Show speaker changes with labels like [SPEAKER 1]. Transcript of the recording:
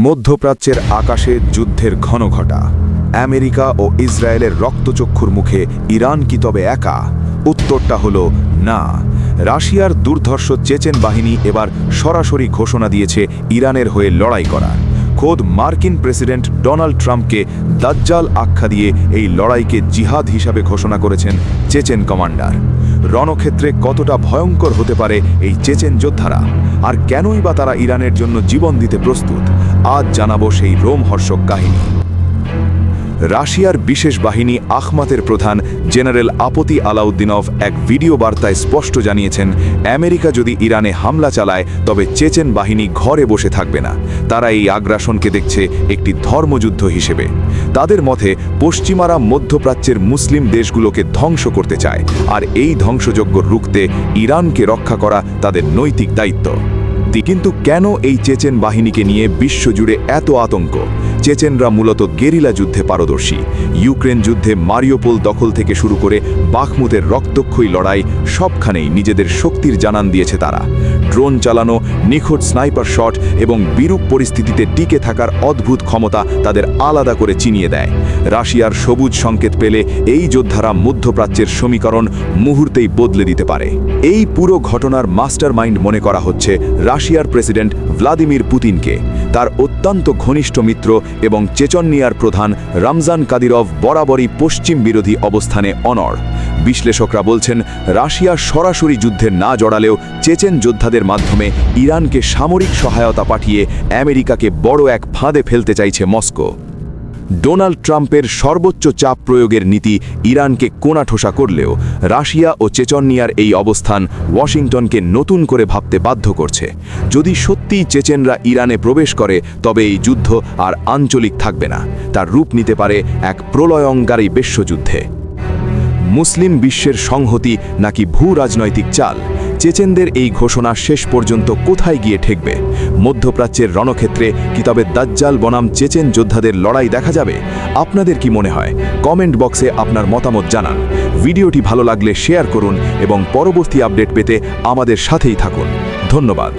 [SPEAKER 1] মধ্যপ্রাচ্যের আকাশে যুদ্ধের ঘনঘটা। আমেরিকা ও ইসরায়েলের রক্তচক্ষুর মুখে ইরান কি তবে একা? উত্তরটা হলো না। রাশিয়ার দুর্ধর্ষ চেচেন বাহিনী এবার সরাসরি ঘোষণা দিয়েছে ইরানের হয়ে লড়াই করার। খোদ মার্কিন প্রেসিডেন্ট ডোনাল্ড ট্রাম্পকে দাজ্জাল আখ্যা দিয়ে এই লড়াইকে জিহাদ হিসাবে ঘোষণা করেছেন চেচেন কমান্ডার। রণক্ষেত্রে কতটা ভয়ঙ্কর হতে পারে এই চেচেন যোদ্ধারা, আর কেনই বা তারা ইরানের জন্য জীবন দিতে প্রস্তুত, আজ জানাবো সেই রোমহর্ষক কাহিনী। রাশিয়ার বিশেষ বাহিনী আখমাতের প্রধান জেনারেল আপতি আলাউদ্দিনভ এক ভিডিও বার্তায় স্পষ্ট জানিয়েছেন, আমেরিকা যদি ইরানে হামলা চালায় তবে চেচেন বাহিনী ঘরে বসে থাকবে না। তারা এই আগ্রাসনকে দেখছে একটি ধর্মযুদ্ধ হিসেবে। তাদের মতে পশ্চিমারা মধ্যপ্রাচ্যের মুসলিম দেশগুলোকে ধ্বংস করতে চায়, আর এই ধ্বংসযজ্ঞ রুখতে ইরানকে রক্ষা করা তাদের নৈতিক দায়িত্ব। কিন্তু কেন এই চেচেন বাহিনীকে নিয়ে বিশ্বজুড়ে এত আতঙ্ক? চেচেনরা মূলত গেরিলা যুদ্ধে পারদর্শী। ইউক্রেন যুদ্ধে মারিওপোল দখল থেকে শুরু করে বাখমুতের রক্তক্ষয়ী লড়াই, সবখানেই নিজেদের শক্তির জানান দিয়েছে তারা। ড্রোন চালানো, নিখুঁত স্নাইপার শট এবং বিরূপ পরিস্থিতিতে টিকে থাকার অদ্ভুত ক্ষমতা তাদের আলাদা করে চিনিয়ে দেয়। রাশিয়ার সবুজ সংকেত পেলে এই যোদ্ধারা মধ্যপ্রাচ্যের সমীকরণ মুহূর্তেই বদলে দিতে পারে। এই পুরো ঘটনার মাস্টারমাইন্ড মনে করা হচ্ছে রাশিয়ার প্রেসিডেন্ট ভ্লাদিমির পুতিনকে। তার অত্যন্ত ঘনিষ্ঠ মিত্র এবং চেচনিয়ার প্রধান রমজান কাদিরভ বরাবরই পশ্চিম বিরোধী অবস্থানে অনড়। বিশ্লেষকরা বলছেন, রাশিয়া সরাসরি যুদ্ধে না জড়ালেও চেচেন যোদ্ধাদের মাধ্যমে ইরানকে সামরিক সহায়তা পাঠিয়ে আমেরিকাকে বড় এক ফাঁদে ফেলতে চাইছে মস্কো। ডোনাল্ড ট্রাম্পের সর্বোচ্চ চাপ প্রয়োগের নীতি ইরানকে কোণাঠোসা করলেও রাশিয়া ও চেচনিয়ার এই অবস্থান ওয়াশিংটনকে নতুন করে ভাবতে বাধ্য করছে। যদি সত্যিই চেচেনরা ইরানে প্রবেশ করে তবে এই যুদ্ধ আর আঞ্চলিক থাকবে না, তার রূপ নিতে পারে এক প্রলয়ঙ্কারী বিশ্বযুদ্ধে। মুসলিম বিশ্বের সংহতি নাকি ভূ রাজনৈতিক চাল? চেচেনদের এই ঘোষণা শেষ পর্যন্ত কোথায় গিয়ে ঠেকবে? মধ্যপ্রাচ্যের রণক্ষেত্রে কি তবে দাজ্জাল বনাম চেচেন যোদ্ধাদের লড়াই দেখা যাবে? আপনাদের কি মনে হয়? কমেন্ট বক্সে আপনার মতামত জানান। ভিডিওটি ভালো লাগলে শেয়ার করুন এবং পরবর্তী আপডেট পেতে আমাদের সাথেই থাকুন। ধন্যবাদ।